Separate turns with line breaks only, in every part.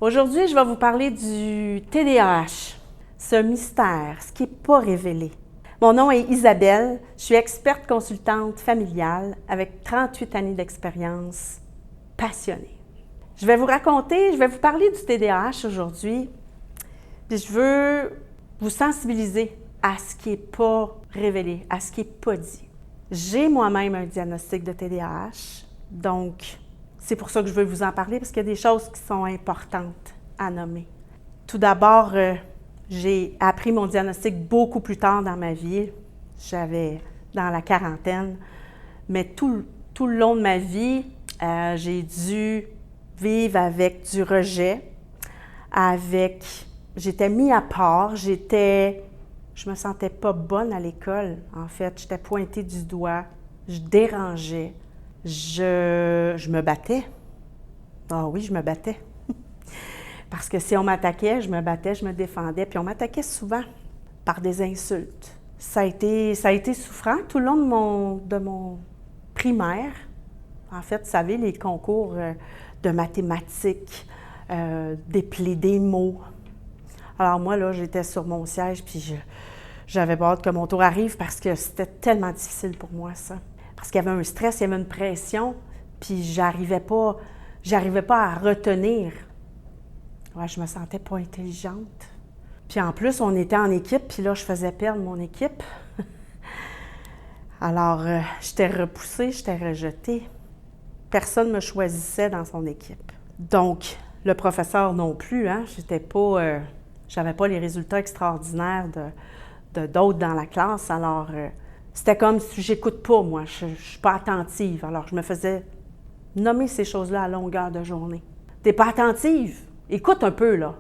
Aujourd'hui, je vais vous parler du TDAH, ce mystère, ce qui n'est pas révélé. Mon nom est Isabelle, je suis experte consultante familiale avec 38 années d'expérience, passionnée. Je vais vous parler du TDAH aujourd'hui, puis je veux vous sensibiliser à ce qui n'est pas révélé, à ce qui n'est pas dit. J'ai moi-même un diagnostic de TDAH, donc c'est pour ça que je veux vous en parler, parce qu'il y a des choses qui sont importantes à nommer. Tout d'abord, j'ai appris mon diagnostic beaucoup plus tard dans ma vie. J'avais dans la quarantaine, mais tout le long de ma vie, j'ai dû vivre avec du rejet, j'étais mis à part, je me sentais pas bonne à l'école, en fait. J'étais pointée du doigt, je dérangeais, je me battais. Ah oui, je me battais. Parce que si on m'attaquait, je me battais, je me défendais, puis on m'attaquait souvent par des insultes. Ça a été souffrant tout le long de mon primaire. En fait, vous savez, les concours de mathématiques, déplier des mots. Alors moi, là, j'étais sur mon siège, puis j'avais hâte que mon tour arrive parce que c'était tellement difficile pour moi, ça. Parce qu'il y avait un stress, il y avait une pression, puis j'arrivais pas à retenir. Ouais, je me sentais pas intelligente. Puis en plus, on était en équipe, puis là, je faisais perdre mon équipe. Alors, j'étais repoussée, j'étais rejetée. Personne ne me choisissait dans son équipe. Donc, le professeur non plus, hein, j'avais pas les résultats extraordinaires d'autres dans la classe. Alors, c'était comme si j'écoute pas, moi, je suis pas attentive. Alors, je me faisais nommer ces choses-là à longueur de journée. T'es pas attentive? Écoute un peu, là.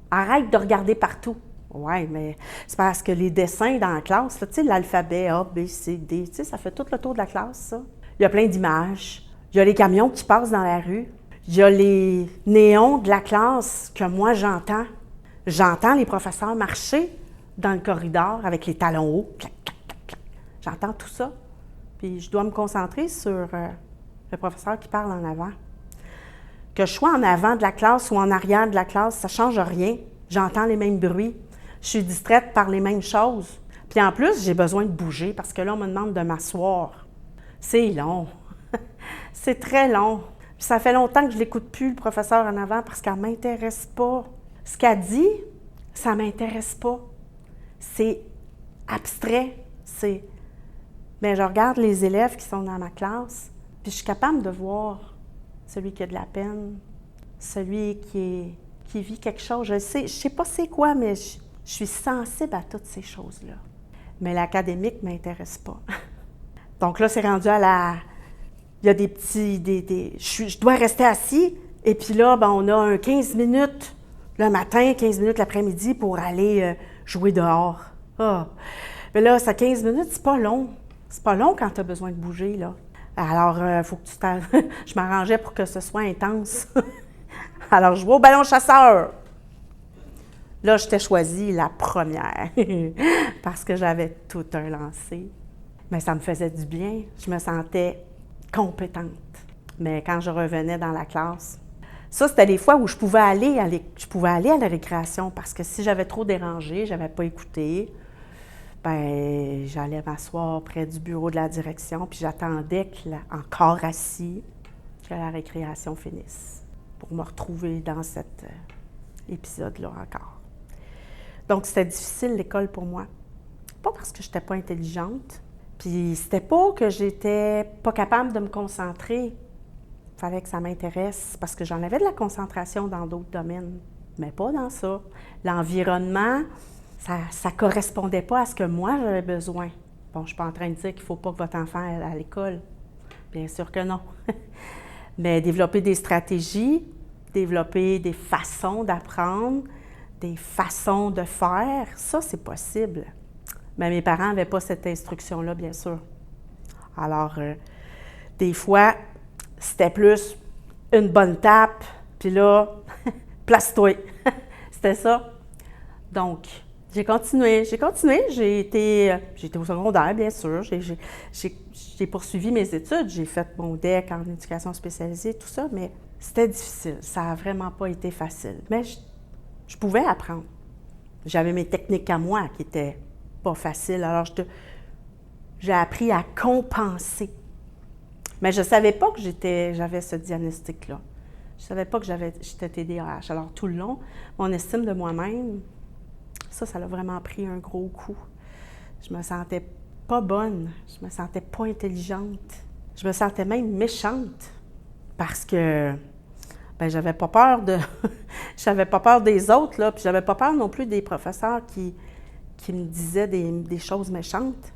Arrête de regarder partout. Oui, mais c'est parce que les dessins dans la classe, tu sais, l'alphabet A, B, C, D, tu sais, ça fait tout le tour de la classe, ça. Il y a plein d'images. Il y a les camions qui passent dans la rue. Il y a les néons de la classe que moi, j'entends. J'entends les professeurs marcher dans le corridor avec les talons hauts. Clac, clac, clac, clac. J'entends tout ça. Puis je dois me concentrer sur le professeur qui parle en avant. Que je sois en avant de la classe ou en arrière de la classe, ça ne change rien. J'entends les mêmes bruits. Je suis distraite par les mêmes choses. Puis en plus, j'ai besoin de bouger parce que là, on me demande de m'asseoir. C'est long. C'est très long. Puis ça fait longtemps que je ne l'écoute plus, le professeur en avant, parce qu'elle ne m'intéresse pas. Ce qu'elle dit, ça ne m'intéresse pas. C'est abstrait. Bien, je regarde les élèves qui sont dans ma classe, puis je suis capable de voir celui qui a de la peine, celui qui vit quelque chose. Je sais pas c'est quoi, mais je suis sensible à toutes ces choses-là. Mais l'académique ne m'intéresse pas. Donc là, c'est rendu il y a des petits... je dois rester assis, et puis là, ben, on a un 15 minutes le matin, 15 minutes l'après-midi pour aller jouer dehors. Ah! Mais là, ça 15 minutes, c'est pas long. C'est pas long quand tu as besoin de bouger, là. Alors, il faut que je m'arrangeais pour que ce soit intense. Alors, je jouais au ballon chasseur. Là, je t'ai choisie la première parce que j'avais tout un lancer. Mais ça me faisait du bien. Je me sentais compétente. Mais quand je revenais dans la classe, ça, c'était les fois où je pouvais aller à la récréation parce que si j'avais trop dérangé, je n'avais pas écouté, ben j'allais m'asseoir près du bureau de la direction puis j'attendais encore assis que la récréation finisse pour me retrouver dans cet épisode-là encore. Donc, c'était difficile, l'école, pour moi. Pas parce que je n'étais pas intelligente, puis c'était pas que j'étais pas capable de me concentrer. Il fallait que ça m'intéresse, parce que j'en avais de la concentration dans d'autres domaines, mais pas dans ça. L'environnement, ça correspondait pas à ce que moi, j'avais besoin. Bon, je ne suis pas en train de dire qu'il ne faut pas que votre enfant aille à l'école. Bien sûr que non. Mais développer des stratégies, développer des façons d'apprendre, des façons de faire, ça, c'est possible. Mais mes parents n'avaient pas cette instruction-là, bien sûr. Alors, des fois, c'était plus une bonne tape, puis là, place-toi. C'était ça. Donc, j'ai continué. J'ai été au secondaire, bien sûr. J'ai poursuivi mes études. J'ai fait mon DEC en éducation spécialisée, tout ça, mais C'était difficile. Ça n'a vraiment pas été facile. Mais je pouvais apprendre. J'avais mes techniques à moi qui n'étaient pas faciles. Alors, j'ai appris à compenser. Mais je ne savais pas que j'avais ce diagnostic-là. Je ne savais pas que j'étais TDAH. Alors, tout le long, mon estime de moi-même, ça l'a vraiment pris un gros coup. Je me sentais pas bonne. Je me sentais pas intelligente. Je me sentais même méchante parce que j'avais pas peur j'avais pas peur des autres, là, puis j'avais pas peur non plus des professeurs qui me disaient des choses méchantes.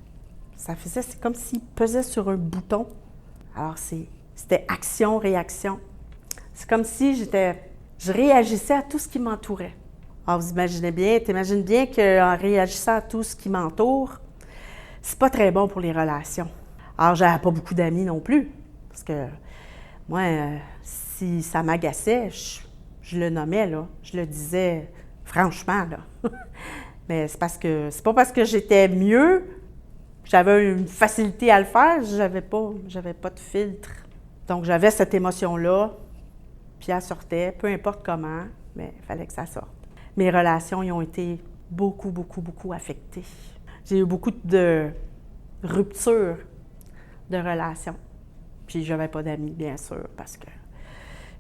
C'est comme s'ils pesaient sur un bouton. Alors, c'était action-réaction. C'est comme si je réagissais à tout ce qui m'entourait. Alors, vous t'imagines bien qu'en réagissant à tout ce qui m'entoure, c'est pas très bon pour les relations. Alors, j'avais pas beaucoup d'amis non plus, parce que moi, si ça m'agaçait, je le nommais, là. Je le disais franchement, là. Mais c'est pas parce que j'étais mieux, j'avais une facilité à le faire, j'avais pas de filtre. Donc, j'avais cette émotion-là, puis elle sortait, peu importe comment, mais il fallait que ça sorte. Mes relations, ils ont été beaucoup, beaucoup, beaucoup affectées. J'ai eu beaucoup de ruptures de relations. Puis, j'avais pas d'amis, bien sûr, parce que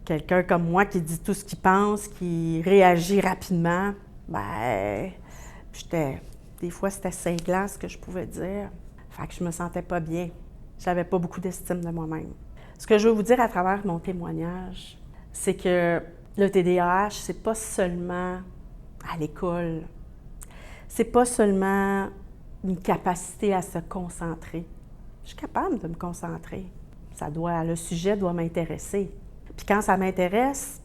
quelqu'un comme moi qui dit tout ce qu'il pense, qui réagit rapidement, des fois, c'était cinglant ce que je pouvais dire. Fait que je me sentais pas bien. J'avais pas beaucoup d'estime de moi-même. Ce que je veux vous dire à travers mon témoignage, c'est que le TDAH, c'est pas seulement à l'école. C'est pas seulement une capacité à se concentrer. Je suis capable de me concentrer. Le sujet doit m'intéresser. Puis quand ça m'intéresse,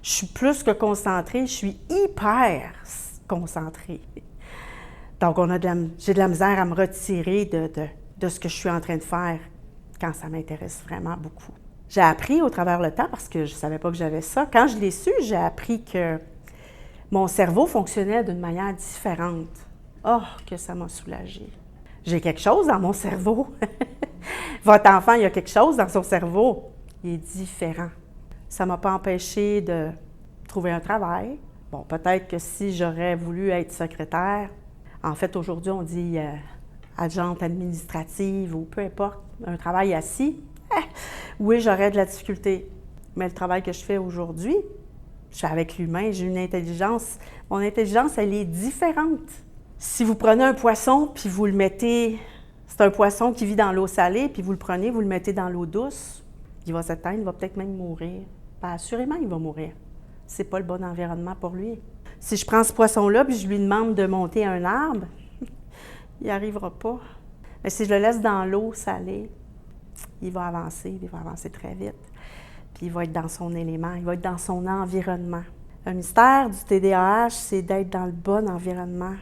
je suis plus que concentrée, je suis hyper concentrée. Donc, j'ai de la misère à me retirer de ce que je suis en train de faire quand ça m'intéresse vraiment beaucoup. J'ai appris au travers le temps, parce que je ne savais pas que j'avais ça. Quand je l'ai su, j'ai appris que mon cerveau fonctionnait d'une manière différente. Oh, que ça m'a soulagée. J'ai quelque chose dans mon cerveau. Votre enfant, il y a quelque chose dans son cerveau. Il est différent. Ça ne m'a pas empêché de trouver un travail. Bon, peut-être que si j'aurais voulu être secrétaire, en fait, aujourd'hui, on dit adjointe administrative ou peu importe, un travail assis, oui, j'aurais de la difficulté. Mais le travail que je fais aujourd'hui, je suis avec l'humain, j'ai une intelligence. Mon intelligence, elle est différente. Si vous prenez un poisson, puis vous le mettez, c'est un poisson qui vit dans l'eau salée, puis vous le prenez, vous le mettez dans l'eau douce, il va s'éteindre, il va peut-être même mourir. Bien, assurément, il va mourir. C'est pas le bon environnement pour lui. Si je prends ce poisson-là, puis je lui demande de monter un arbre, il n'y arrivera pas. Mais si je le laisse dans l'eau salée, il va avancer très vite. Puis il va être dans son élément, il va être dans son environnement. Le mystère du TDAH, c'est d'être dans le bon environnement,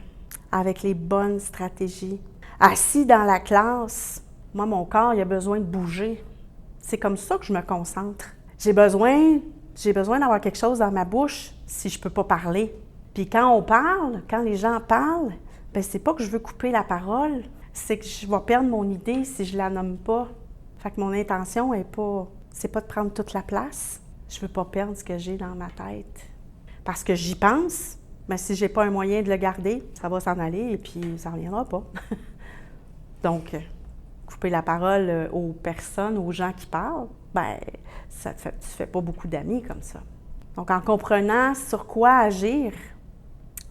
avec les bonnes stratégies. Assis dans la classe, moi, mon corps, il a besoin de bouger. C'est comme ça que je me concentre. J'ai besoin d'avoir quelque chose dans ma bouche si je ne peux pas parler. Puis quand on parle, quand les gens parlent, bien, c'est pas que je veux couper la parole, c'est que je vais perdre mon idée si je la nomme pas. Fait que mon intention c'est pas de prendre toute la place. Je veux pas perdre ce que j'ai dans ma tête. Parce que j'y pense, mais si j'ai pas un moyen de le garder, ça va s'en aller et puis ça reviendra pas. Donc, couper la parole aux personnes, aux gens qui parlent, bien, tu fais pas beaucoup d'amis comme ça. Donc, en comprenant sur quoi agir,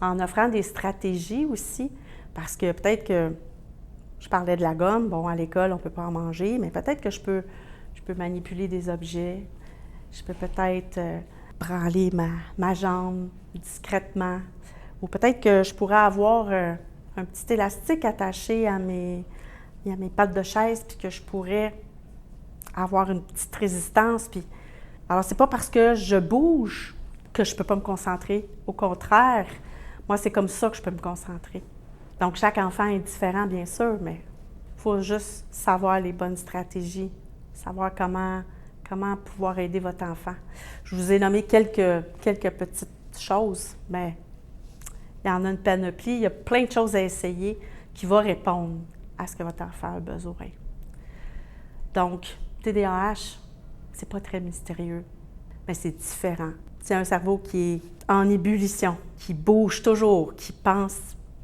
en offrant des stratégies aussi, parce que peut-être que je parlais de la gomme, bon, à l'école, on ne peut pas en manger, mais peut-être que je peux manipuler des objets, je peux peut-être branler ma jambe discrètement, ou peut-être que je pourrais avoir un petit élastique attaché à mes pattes de chaise, puis que je pourrais avoir une petite résistance. Puis alors, c'est pas parce que je bouge que je peux pas me concentrer. Au contraire, moi, c'est comme ça que je peux me concentrer. Donc, chaque enfant est différent, bien sûr, mais il faut juste savoir les bonnes stratégies, savoir comment pouvoir aider votre enfant. Je vous ai nommé quelques petites choses, mais il y en a une panoplie. Il y a plein de choses à essayer qui vont répondre à ce que votre enfant a besoin. Donc, TDAH, c'est pas très mystérieux. mais c'est différent. C'est un cerveau qui est en ébullition, qui bouge toujours, qui pense.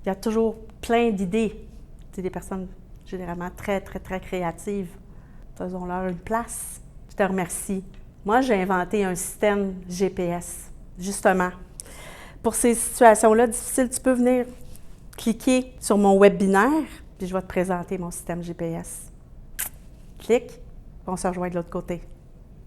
Il y a toujours plein d'idées. C'est des personnes généralement très, très, très créatives. Faisons-leur une place. Je te remercie. Moi, j'ai inventé un système GPS, justement. Pour ces situations-là difficiles, tu peux venir cliquer sur mon webinaire, puis je vais te présenter mon système GPS. Clique, on se rejoint de l'autre côté.